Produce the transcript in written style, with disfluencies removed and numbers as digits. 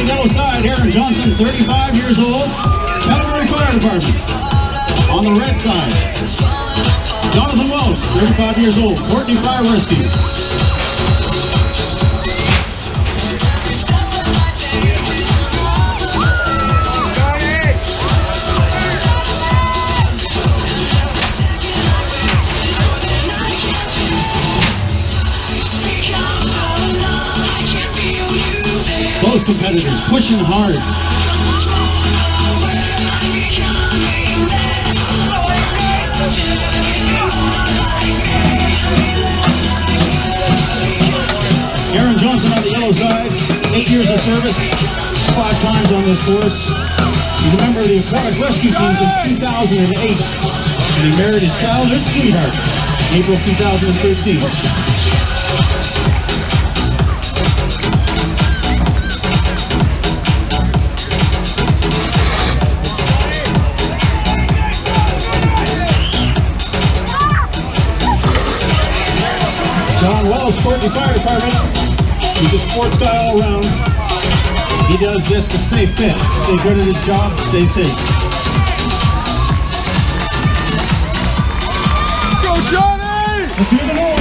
yellow side, Aaron Johnson, 35 years old, Calgary Fire Department. On the red side, Jonathan Welsh, 35 years old, Courtney Fire Rescue. Both competitors pushing hard. Aaron Johnson on the yellow side, 8 years of service, 5 times on this course. He's a member of the Aquatic Rescue Team since 2008, and he married his childhood sweetheart in April 2013. John Wells, Courtney Fire Department. He's a sports guy all around. He does this to stay fit, stay good at his job, stay safe. Go, Johnny! Let's hear the noise.